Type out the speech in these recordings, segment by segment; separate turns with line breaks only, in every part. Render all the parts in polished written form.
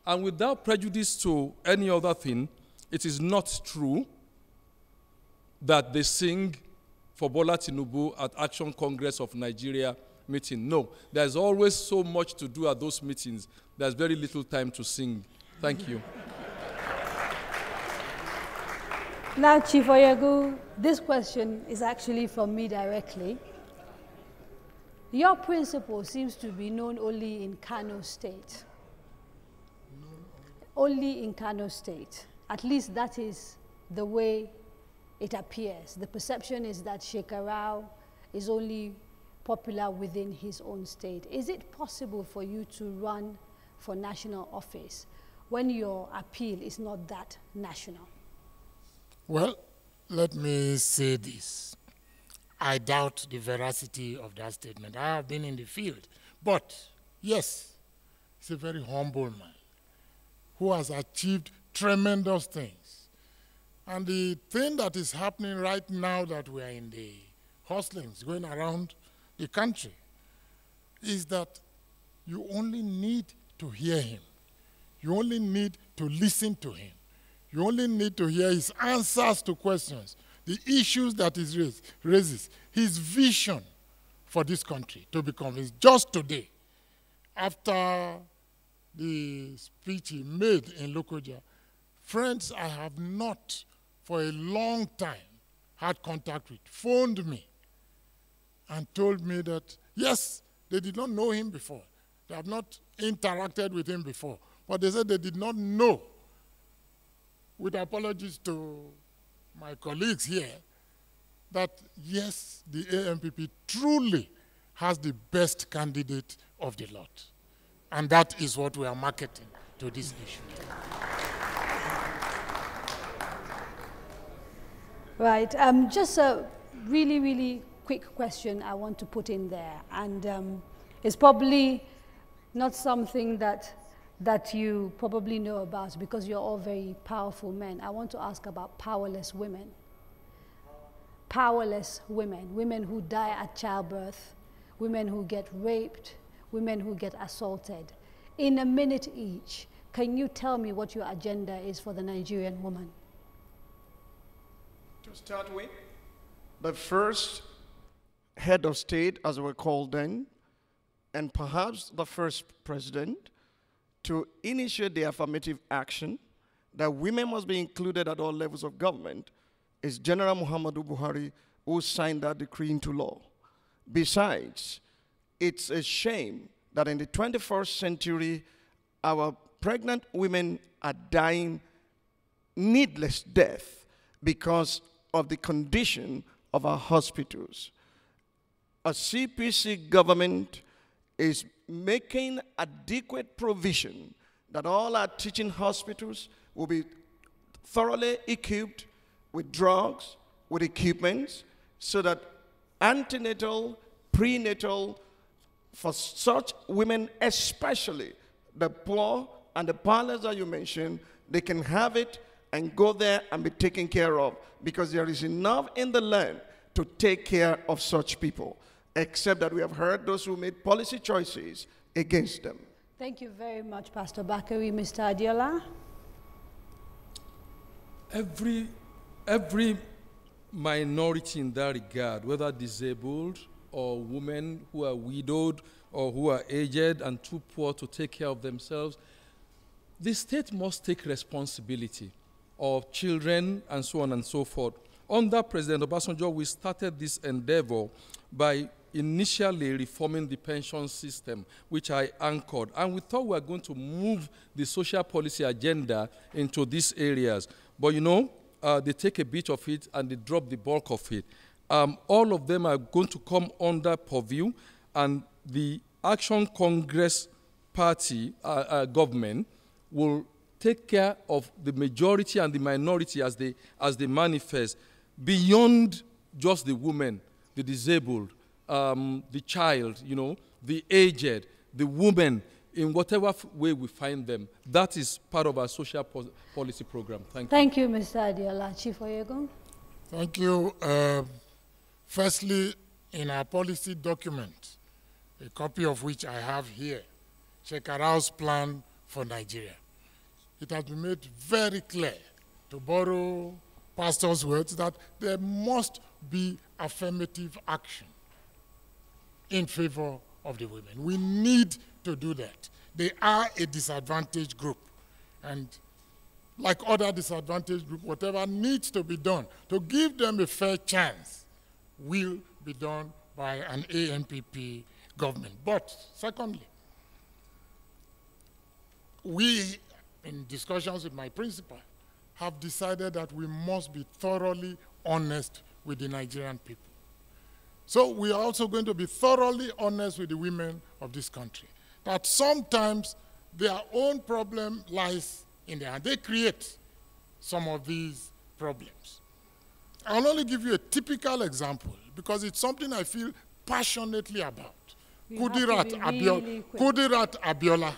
And without prejudice to any other thing, it is not true that they sing for Bola Tinubu at Action Congress of Nigeria meeting. No, there's always so much to do at those meetings. There's very little time to sing. Thank you.
Now, Chief Oyegu, this question is actually from me directly. Your principle seems to be known only in Kano State. Only in Kano State. At least that is the way it appears. The perception is that Shekarau is only popular within his own state. Is it possible for you to run for national office when your appeal is not that national?
Well, let me say this. I doubt the veracity of that statement. I have been in the field. But, yes, he's a very humble man who has achieved tremendous things. And the thing that is happening right now that we are in the hustlings going around the country is that you only need to hear him. You only need to listen to him. You only need to hear his answers to questions, the issues that he raises, his vision for this country to become. It's just today, after the speech he made in Lokoja, friends I have not for a long time had contact with, phoned me and told me that, yes, they did not know him before. They have not interacted with him before. But they said they did not know, with apologies to my colleagues here, that yes, the ANPP truly has the best candidate of the lot. And that is what we are marketing to this issue.
Right, just a really, really quick question I want to put in there. And it's probably not something that you probably know about because you're all very powerful men. I want to ask about powerless women. Powerless women, women who die at childbirth, women who get raped, women who get assaulted. In a minute each, can you tell me what your agenda is for the Nigerian woman?
To start with, the first head of state, as we were called then, and perhaps the first president, to initiate the affirmative action that women must be included at all levels of government is General Muhammadu Buhari, who signed that decree into law. Besides, it's a shame that in the 21st century, our pregnant women are dying needless death because of the condition of our hospitals. A CPC government is making adequate provision that all our teaching hospitals will be thoroughly equipped with drugs, with equipments, so that antenatal, prenatal, for such women, especially the poor and the powerless that you mentioned, they can have it and go there and be taken care of, because there is enough in the land to take care of such people, except that we have heard those who made policy choices against them.
Thank you very much, Pastor Bakari. Mr. Adiola?
Every minority in that regard, whether disabled or women who are widowed or who are aged and too poor to take care of themselves, the state must take responsibility of children and so on and so forth. Under President Obasanjo, we started this endeavor by initially reforming the pension system, which I anchored. And we thought we were going to move the social policy agenda into these areas. But you know, they take a bit of it and they drop the bulk of it. All of them are going to come under purview, and the Action Congress Party government will take care of the majority and the minority as they manifest, beyond just the women, the disabled, the child, you know, the aged, the woman, in whatever way we find them. That is part of our social policy program. Thank you.
Thank you, Mr. Adiola. Chief Oyego?
Thank you. Firstly, in our policy document, a copy of which I have here, Shekarau's plan for Nigeria. it has been made very clear, to borrow pastor's words, that there must be affirmative action in favor of the women. We need to do that. They are a disadvantaged group. And like other disadvantaged groups, whatever needs to be done to give them a fair chance will be done by an ANPP government. But secondly, we, in discussions with my principal, have decided that we must be thoroughly honest with the Nigerian people. So we are also going to be thoroughly honest with the women of this country, that sometimes their own problem lies in there, and they create some of these problems. I'll only give you a typical example because it's something I feel passionately about. Kudirat Abiola.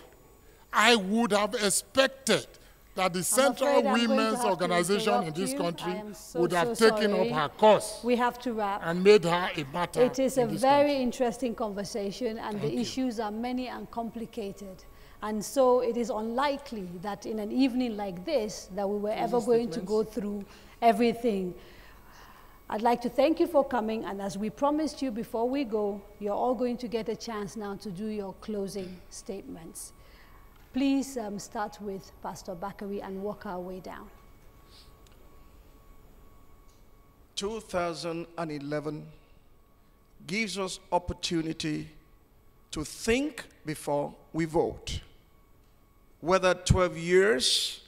I would have expected that the Central Women's Organization in this country would have taken up her cause.
We have to wrap.
And made her a matter.
It is a very interesting conversation, and the issues are many and complicated. And so it is unlikely that in an evening like this that we were ever going to go through everything. I'd like to thank you for coming, and as we promised you before we go, you're all going to get a chance now to do your closing statements. Please start with Pastor Bakari and work our way down.
2011 gives us opportunity to think before we vote. Whether 12 years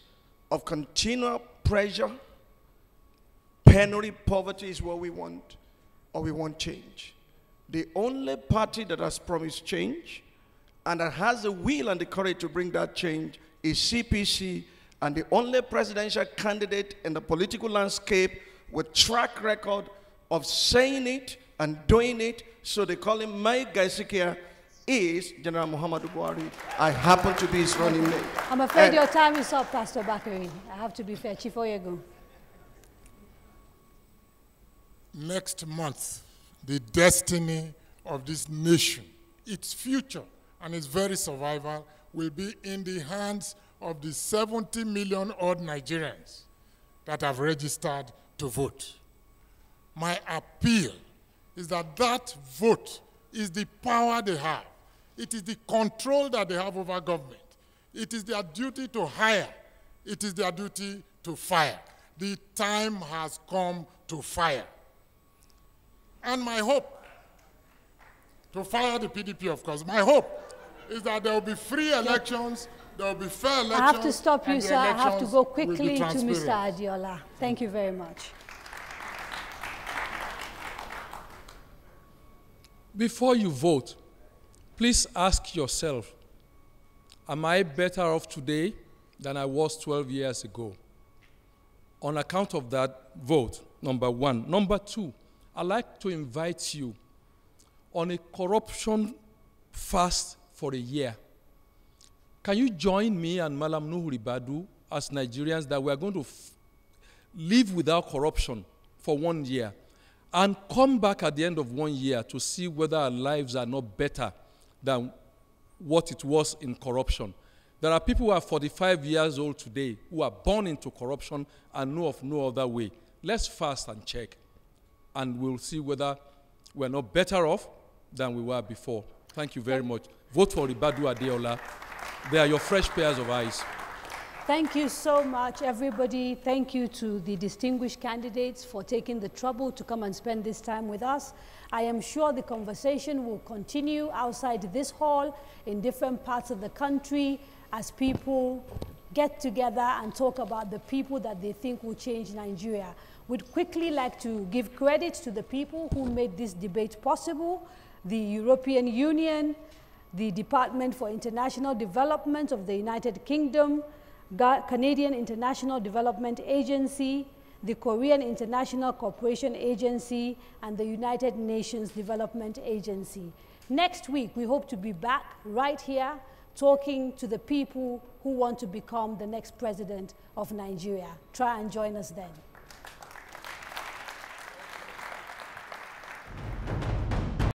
of continual pressure, penury, poverty is what we want, or we want change. The only party that has promised change and that has the will and the courage to bring that change is CPC, and the only presidential candidate in the political landscape with track record of saying it and doing it, so they call him Mai Gaisikia, is General Muhammadu Buhari. I happen to be his running mate.
I'm afraid your time is up, Pastor Bakari. I have to be fair. Chief Oyego.
Next month, the destiny of this nation, its future, and its very survival will be in the hands of the 70 million odd Nigerians that have registered to vote. My appeal is that that vote is the power they have. It is the control that they have over government. It is their duty to hire. It is their duty to fire. The time has come to fire. And my hope, to fire the PDP, of course, my hope is that there will be free elections, there will be fair elections.
I have to stop you, sir. I have to go quickly to Mr. Adiola. Thank you very much.
Before you vote, please ask yourself, am I better off today than I was 12 years ago? On account of that, vote, number one. Number two, I'd like to invite you on a corruption fast for a year. Can you join me and Malam Nuhu Ribadu as Nigerians that we are going to live without corruption for 1 year and come back at the end of 1 year to see whether our lives are not better than what it was in corruption? There are people who are 45 years old today who are born into corruption and know of no other way. Let's fast and check, and we'll see whether we're not better off than we were before. Thank you very much. Vote for Ribadu Adeola. They are your fresh pairs of eyes.
Thank you so much, everybody. Thank you to the distinguished candidates for taking the trouble to come and spend this time with us. I am sure the conversation will continue outside this hall in different parts of the country as people get together and talk about the people that they think will change Nigeria. We'd quickly like to give credit to the people who made this debate possible: the European Union, the Department for International Development of the United Kingdom, Canadian International Development Agency, the Korean International Cooperation Agency, and the United Nations Development Agency. Next week, we hope to be back right here talking to the people who want to become the next president of Nigeria. Try and join us then.